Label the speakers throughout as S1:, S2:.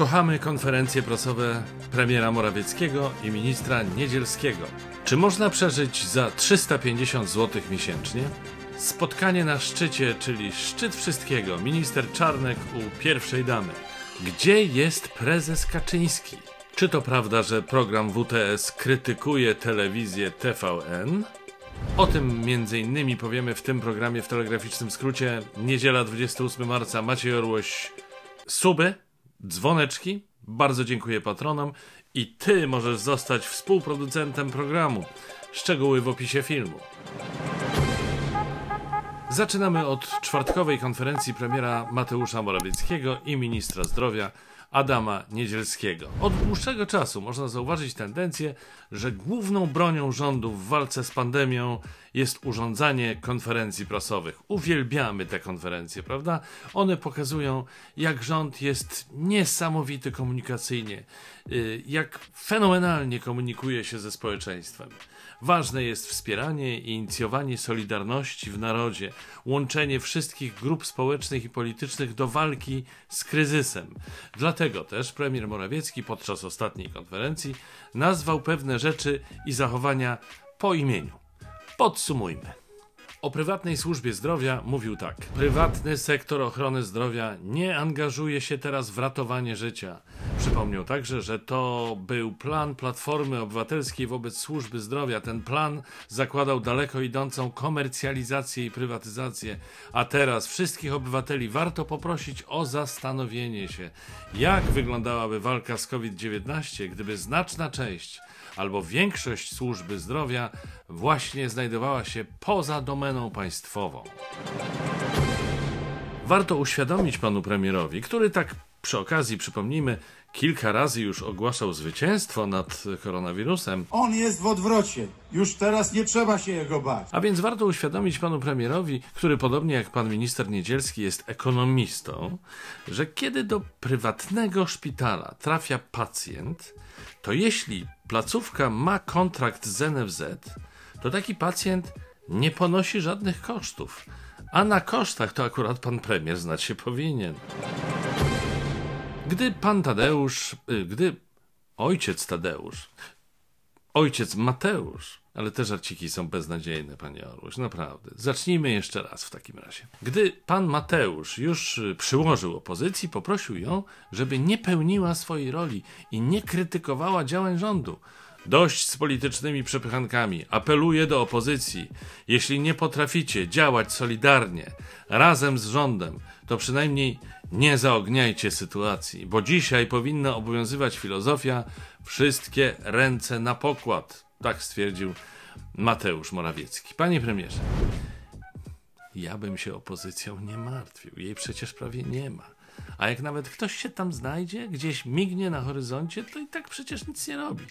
S1: Kochamy konferencje prasowe premiera Morawieckiego i ministra Niedzielskiego. Czy można przeżyć za 350 zł miesięcznie? Spotkanie na szczycie, czyli szczyt wszystkiego. Minister Czarnek u pierwszej damy. Gdzie jest prezes Kaczyński? Czy to prawda, że program WTS krytykuje telewizję TVN? O tym m.in. powiemy w tym programie w telegraficznym skrócie. Niedziela 28 marca. Maciej Orłoś. Suby, dzwoneczki. Bardzo dziękuję patronom. I ty możesz zostać współproducentem programu. Szczegóły w opisie filmu. Zaczynamy od czwartkowej konferencji premiera Mateusza Morawieckiego i ministra zdrowia Adama Niedzielskiego. Od dłuższego czasu można zauważyć tendencję, że główną bronią rządu w walce z pandemią jest urządzanie konferencji prasowych. Uwielbiamy te konferencje, prawda? One pokazują, jak rząd jest niesamowity komunikacyjnie, jak fenomenalnie komunikuje się ze społeczeństwem. Ważne jest wspieranie i inicjowanie solidarności w narodzie, łączenie wszystkich grup społecznych i politycznych do walki z kryzysem. Dlatego też premier Morawiecki podczas ostatniej konferencji nazwał pewne rzeczy i zachowania po imieniu. Podsumujmy. O prywatnej służbie zdrowia mówił tak. Prywatny sektor ochrony zdrowia nie angażuje się teraz w ratowanie życia. Przypomniał także, że to był plan Platformy Obywatelskiej wobec służby zdrowia. Ten plan zakładał daleko idącą komercjalizację i prywatyzację. A teraz wszystkich obywateli warto poprosić o zastanowienie się, jak wyglądałaby walka z COVID-19, gdyby znaczna część albo większość służby zdrowia właśnie znajdowała się poza domeną państwową. Warto uświadomić panu premierowi, który tak przy okazji, przypomnijmy, kilka razy już ogłaszał zwycięstwo nad koronawirusem.
S2: On jest w odwrocie. Już teraz nie trzeba się jego bać.
S1: A więc warto uświadomić panu premierowi, który podobnie jak pan minister Niedzielski jest ekonomistą, że kiedy do prywatnego szpitala trafia pacjent, to jeśli placówka ma kontrakt z NFZ, to taki pacjent nie ponosi żadnych kosztów. A na kosztach to akurat pan premier znać się powinien. Gdy ojciec Mateusz, ale te żarciki są beznadziejne, panie Orłoś, naprawdę. Zacznijmy jeszcze raz w takim razie. Gdy pan Mateusz już przyłożył opozycji, poprosił ją, żeby nie pełniła swojej roli i nie krytykowała działań rządu. Dość z politycznymi przepychankami. Apeluję do opozycji. Jeśli nie potraficie działać solidarnie, razem z rządem, to przynajmniej nie zaogniajcie sytuacji, bo dzisiaj powinna obowiązywać filozofia wszystkie ręce na pokład. Tak stwierdził Mateusz Morawiecki. Panie premierze, ja bym się opozycją nie martwił. Jej przecież prawie nie ma. A jak nawet ktoś się tam znajdzie, gdzieś mignie na horyzoncie, to i tak przecież nic nie robi.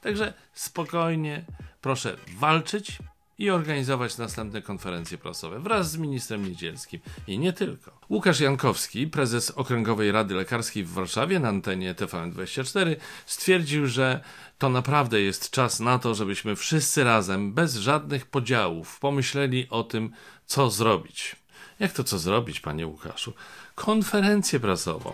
S1: Także spokojnie, proszę walczyć i organizować następne konferencje prasowe wraz z ministrem Niedzielskim i nie tylko. Łukasz Jankowski, prezes Okręgowej Rady Lekarskiej w Warszawie na antenie TVN24 stwierdził, że to naprawdę jest czas na to, żebyśmy wszyscy razem, bez żadnych podziałów, pomyśleli o tym, co zrobić. Jak to co zrobić, panie Łukaszu? Konferencję prasową.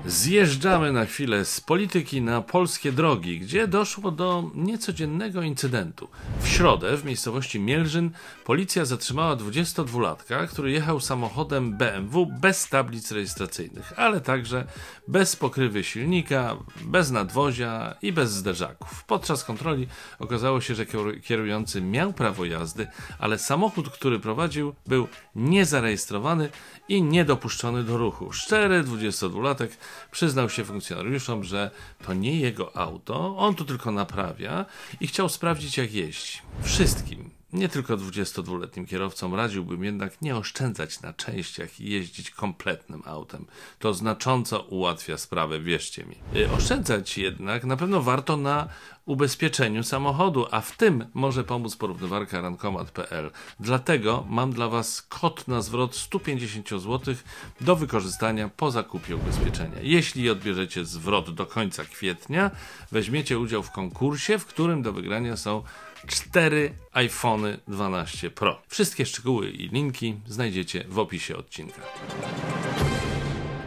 S1: Zjeżdżamy na chwilę z polityki na polskie drogi, gdzie doszło do niecodziennego incydentu. W środę w miejscowości Mielżyn policja zatrzymała 22-latka, który jechał samochodem BMW bez tablic rejestracyjnych, ale także bez pokrywy silnika, bez nadwozia i bez zderzaków. Podczas kontroli okazało się, że kierujący miał prawo jazdy, ale samochód, który prowadził, był niezarejestrowany i niedopuszczony do ruchu. Szczery 22-latek przyznał się funkcjonariuszom, że to nie jego auto, on tu tylko naprawia i chciał sprawdzić, jak jeździ. Wszystkim, nie tylko 22-letnim kierowcom, radziłbym jednak nie oszczędzać na częściach i jeździć kompletnym autem. To znacząco ułatwia sprawę, wierzcie mi. Oszczędzać jednak na pewno warto na ubezpieczeniu samochodu, a w tym może pomóc porównywarka rankomat.pl. Dlatego mam dla Was kod na zwrot 150 zł do wykorzystania po zakupie ubezpieczenia. Jeśli odbierzecie zwrot do końca kwietnia, weźmiecie udział w konkursie, w którym do wygrania są 4 iPhony 12 Pro. Wszystkie szczegóły i linki znajdziecie w opisie odcinka.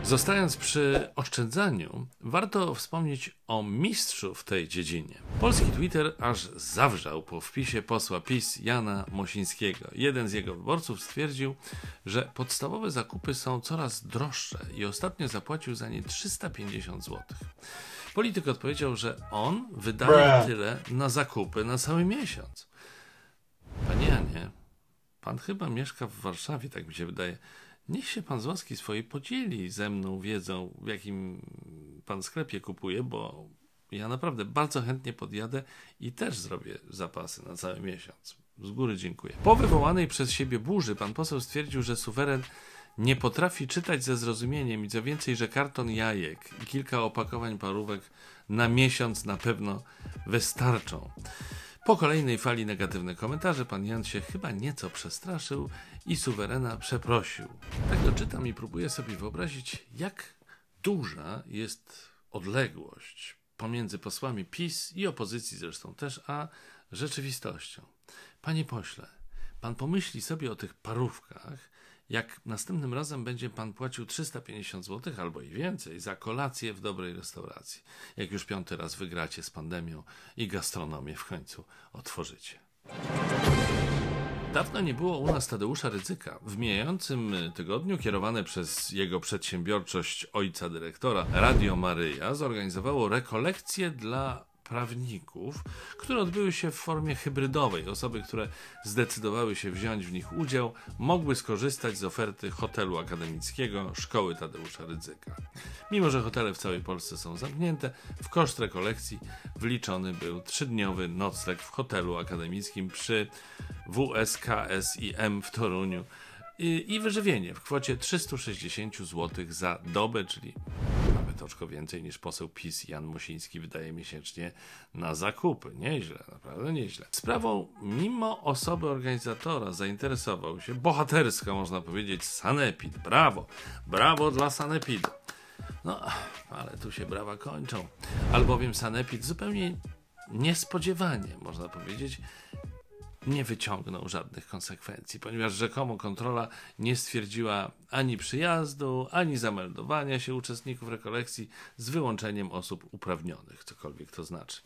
S1: Zostając przy oszczędzaniu, warto wspomnieć o mistrzu w tej dziedzinie. Polski Twitter aż zawrzał po wpisie posła PiS Jana Mosińskiego. Jeden z jego wyborców stwierdził, że podstawowe zakupy są coraz droższe i ostatnio zapłacił za nie 350 zł. Polityk odpowiedział, że on wydaje tyle na zakupy na cały miesiąc. Panie Janie, pan chyba mieszka w Warszawie, tak mi się wydaje. Niech się pan z łaski swojej podzieli ze mną wiedzą, w jakim pan sklepie kupuje, bo ja naprawdę bardzo chętnie podjadę i też zrobię zapasy na cały miesiąc. Z góry dziękuję. Po wywołanej przez siebie burzy pan poseł stwierdził, że suweren nie potrafi czytać ze zrozumieniem i co więcej, że karton jajek i kilka opakowań parówek na miesiąc na pewno wystarczą. Po kolejnej fali negatywnych komentarzy pan Jan się chyba nieco przestraszył i suwerena przeprosił. Tak to czytam i próbuję sobie wyobrazić, jak duża jest odległość pomiędzy posłami PiS i opozycji zresztą też, a rzeczywistością. Panie pośle, pan pomyśli sobie o tych parówkach, jak następnym razem będzie pan płacił 350 zł albo i więcej za kolację w dobrej restauracji, jak już 5. raz wygracie z pandemią i gastronomię w końcu otworzycie. Dawno nie było u nas Tadeusza Rydzyka. W mijającym tygodniu kierowane przez jego przedsiębiorczość ojca dyrektora Radio Maryja zorganizowało rekolekcje dla prawników, które odbyły się w formie hybrydowej. Osoby, które zdecydowały się wziąć w nich udział, mogły skorzystać z oferty hotelu akademickiego Szkoły Tadeusza Rydzyka. Mimo że hotele w całej Polsce są zamknięte, w koszt rekolekcji wliczony był 3-dniowy nocleg w hotelu akademickim przy WSKSiM w Toruniu i wyżywienie w kwocie 360 zł za dobę, czyli troszkę więcej niż poseł PiS Jan Mosiński wydaje miesięcznie na zakupy. Nieźle, naprawdę nieźle. Sprawą, mimo osoby organizatora, zainteresował się bohatersko, można powiedzieć, Sanepid. Brawo, brawo dla Sanepidu. No, ale tu się brawa kończą. Albowiem Sanepid zupełnie niespodziewanie, można powiedzieć, nie wyciągnął żadnych konsekwencji, ponieważ rzekomo kontrola nie stwierdziła ani przyjazdu, ani zameldowania się uczestników rekolekcji z wyłączeniem osób uprawnionych, cokolwiek to znaczy.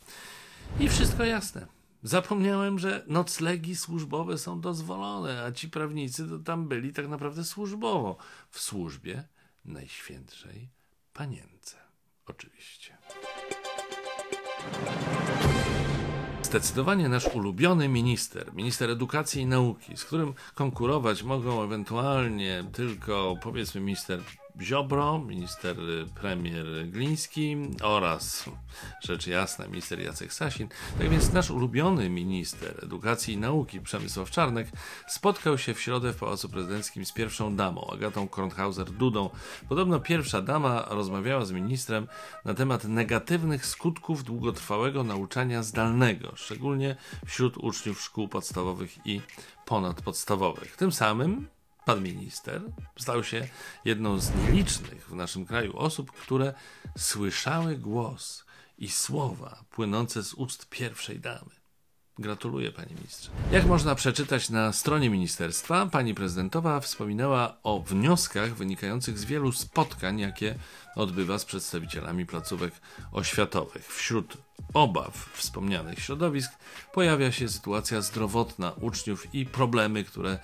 S1: I wszystko jasne. Zapomniałem, że noclegi służbowe są dozwolone, a ci prawnicy to tam byli tak naprawdę służbowo, w służbie Najświętszej Panience. Oczywiście. Zdecydowanie nasz ulubiony minister edukacji i nauki, z którym konkurować mogą ewentualnie tylko, powiedzmy, minister Ziobro, premier Gliński oraz, rzecz jasna, minister Jacek Sasin. Tak więc nasz ulubiony minister edukacji i nauki, Przemysław Czarnek, spotkał się w środę w Pałacu Prezydenckim z pierwszą damą, Agatą Kornhauser-Dudą. Podobno pierwsza dama rozmawiała z ministrem na temat negatywnych skutków długotrwałego nauczania zdalnego, szczególnie wśród uczniów szkół podstawowych i ponadpodstawowych. Tym samym pan minister stał się jedną z nielicznych w naszym kraju osób, które słyszały głos i słowa płynące z ust pierwszej damy. Gratuluję, panie ministrze. Jak można przeczytać na stronie ministerstwa, pani prezydentowa wspominała o wnioskach wynikających z wielu spotkań, jakie odbywa z przedstawicielami placówek oświatowych. Wśród obaw wspomnianych środowisk pojawia się sytuacja zdrowotna uczniów i problemy, które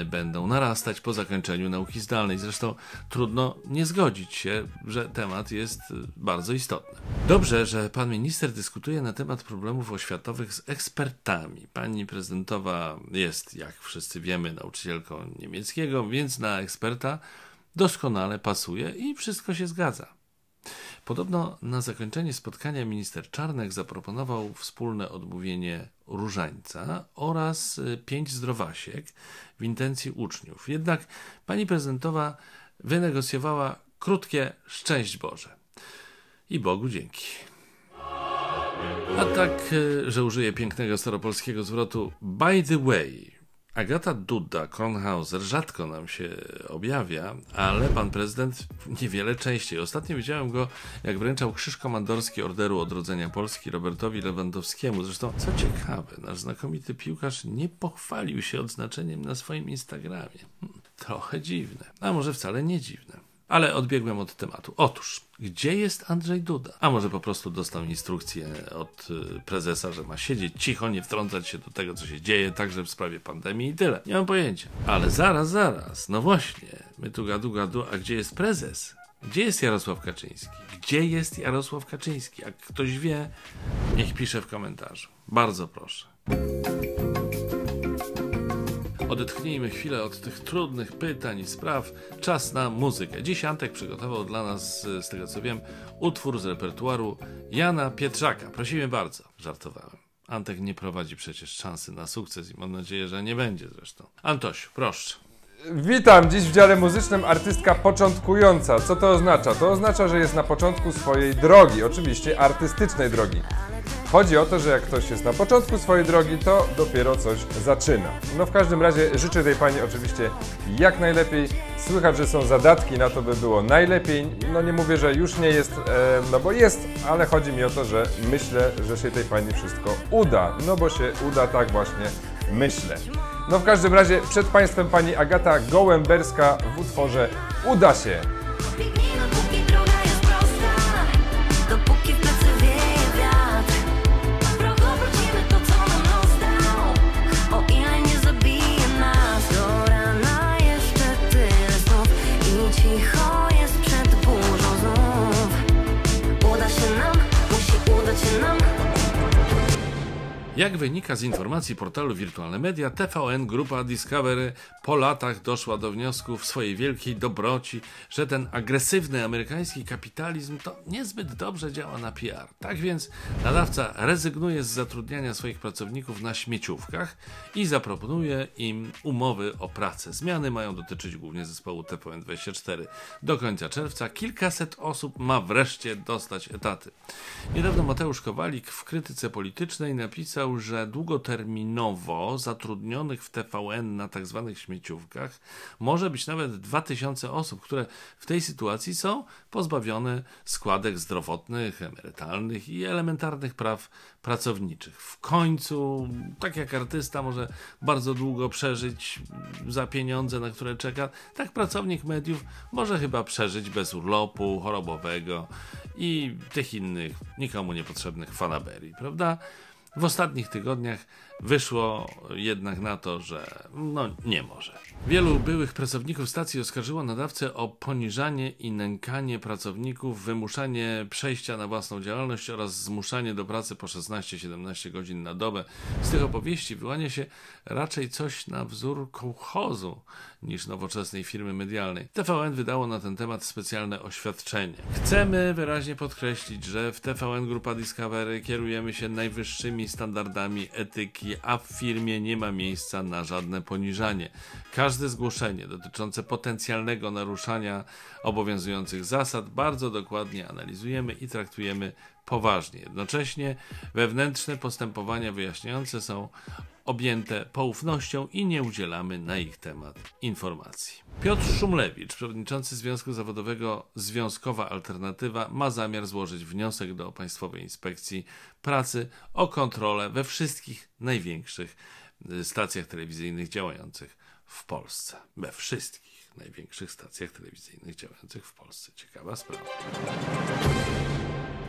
S1: będą narastać po zakończeniu nauki zdalnej. Zresztą trudno nie zgodzić się, że temat jest bardzo istotny. Dobrze, że pan minister dyskutuje na temat problemów oświatowych z ekspertami. Pani prezydentowa jest, jak wszyscy wiemy, nauczycielką niemieckiego, więc na eksperta doskonale pasuje i wszystko się zgadza. Podobno na zakończenie spotkania minister Czarnek zaproponował wspólne odmówienie różańca oraz 5 zdrowasiek w intencji uczniów. Jednak pani prezydentowa wynegocjowała krótkie szczęść Boże. I Bogu dzięki. A tak, że użyję pięknego staropolskiego zwrotu by the way. Agata Duda Kornhauser rzadko nam się objawia, ale pan prezydent niewiele częściej. Ostatnio widziałem go, jak wręczał krzyż komandorski Orderu Odrodzenia Polski Robertowi Lewandowskiemu. Zresztą, co ciekawe, nasz znakomity piłkarz nie pochwalił się odznaczeniem na swoim Instagramie. Trochę dziwne, a może wcale nie dziwne. Ale odbiegłem od tematu. Otóż, gdzie jest Andrzej Duda? A może po prostu dostał instrukcję od prezesa, że ma siedzieć cicho, nie wtrącać się do tego, co się dzieje, także w sprawie pandemii i tyle. Nie mam pojęcia. Ale zaraz. No właśnie. My tu gadu, a gdzie jest prezes? Gdzie jest Jarosław Kaczyński? Gdzie jest Jarosław Kaczyński? Jak ktoś wie, niech pisze w komentarzu. Bardzo proszę. Odetchnijmy chwilę od tych trudnych pytań i spraw. Czas na muzykę. Dziś Antek przygotował dla nas, z tego co wiem, utwór z repertuaru Jana Pietrzaka. Prosimy bardzo. Żartowałem. Antek nie prowadzi przecież szansy na sukces i mam nadzieję, że nie będzie zresztą. Antosiu, proszę.
S3: Witam, dziś w dziale muzycznym artystka początkująca. Co to oznacza? To oznacza, że jest na początku swojej drogi, oczywiście artystycznej drogi. Chodzi o to, że jak ktoś jest na początku swojej drogi, to dopiero coś zaczyna. No w każdym razie życzę tej pani oczywiście jak najlepiej. Słychać, że są zadatki na to, by było najlepiej. No nie mówię, że już nie jest, no bo jest, ale chodzi mi o to, że myślę, że się tej pani wszystko uda. No bo się uda, tak właśnie myślę. No w każdym razie przed państwem pani Agata Gołęberska w utworze Uda się.
S1: Jak wynika z informacji portalu Wirtualne Media, TVN Grupa Discovery po latach doszła do wniosku w swojej wielkiej dobroci, że ten agresywny amerykański kapitalizm to niezbyt dobrze działa na PR. Tak więc nadawca rezygnuje z zatrudniania swoich pracowników na śmieciówkach i zaproponuje im umowy o pracę. Zmiany mają dotyczyć głównie zespołu TVN24. Do końca czerwca kilkaset osób ma wreszcie dostać etaty. Niedawno Mateusz Kowalik w krytyce politycznej napisał, że długoterminowo zatrudnionych w TVN na tak zwanych śmieciówkach może być nawet 2000 osób, które w tej sytuacji są pozbawione składek zdrowotnych, emerytalnych i elementarnych praw pracowniczych. W końcu, tak jak artysta może bardzo długo przeżyć za pieniądze, na które czeka, tak pracownik mediów może chyba przeżyć bez urlopu chorobowego i tych innych nikomu niepotrzebnych fanaberii, prawda? W ostatnich tygodniach wyszło jednak na to, że nie może. Wielu byłych pracowników stacji oskarżyło nadawcę o poniżanie i nękanie pracowników, wymuszanie przejścia na własną działalność oraz zmuszanie do pracy po 16-17 godzin na dobę. Z tych opowieści wyłania się raczej coś na wzór kołchozu niż nowoczesnej firmy medialnej. TVN wydało na ten temat specjalne oświadczenie. Chcemy wyraźnie podkreślić, że w TVN Grupa Discovery kierujemy się najwyższymi standardami etyki, a w firmie nie ma miejsca na żadne poniżanie. Każde zgłoszenie dotyczące potencjalnego naruszania obowiązujących zasad bardzo dokładnie analizujemy i traktujemy poważnie. Jednocześnie wewnętrzne postępowania wyjaśniające są objęte poufnością i nie udzielamy na ich temat informacji. Piotr Szumlewicz, przewodniczący Związku Zawodowego Związkowa Alternatywa, ma zamiar złożyć wniosek do Państwowej Inspekcji Pracy o kontrolę we wszystkich największych stacjach telewizyjnych działających w Polsce. We wszystkich największych stacjach telewizyjnych działających w Polsce. Ciekawa sprawa.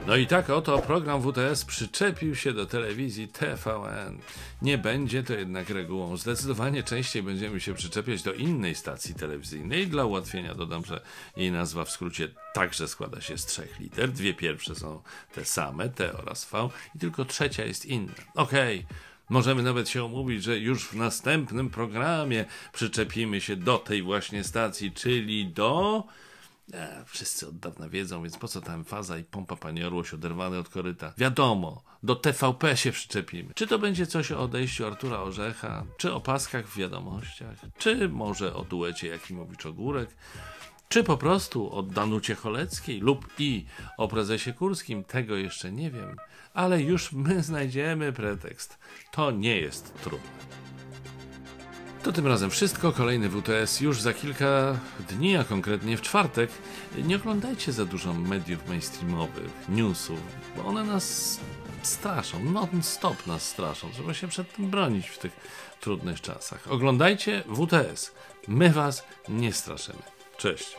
S1: No i tak oto program WTS przyczepił się do telewizji TVN. Nie będzie to jednak regułą. Zdecydowanie częściej będziemy się przyczepiać do innej stacji telewizyjnej. Dla ułatwienia dodam, że jej nazwa w skrócie także składa się z 3 liter. 2 pierwsze są te same, T oraz V, i tylko trzecia jest inna. Okej. Możemy nawet się umówić, że już w następnym programie przyczepimy się do tej właśnie stacji, czyli do... Wszyscy od dawna wiedzą, więc po co ta emfaza i pompa, panie Orłoś, oderwane od koryta? Wiadomo, do TVP się przyczepimy. Czy to będzie coś o odejściu Artura Orzecha, czy o paskach w wiadomościach, czy może o duecie Jakimowicz-Ogórek, czy po prostu o Danucie Choleckiej lub i o prezesie Kurskim, tego jeszcze nie wiem, ale już my znajdziemy pretekst. To nie jest trudne. To tym razem wszystko. Kolejny WTS już za kilka dni, a konkretnie w czwartek. Nie oglądajcie za dużo mediów mainstreamowych, newsów, bo one nas straszą, non-stop nas straszą. Trzeba się przed tym bronić w tych trudnych czasach. Oglądajcie WTS. My was nie straszymy. Cześć.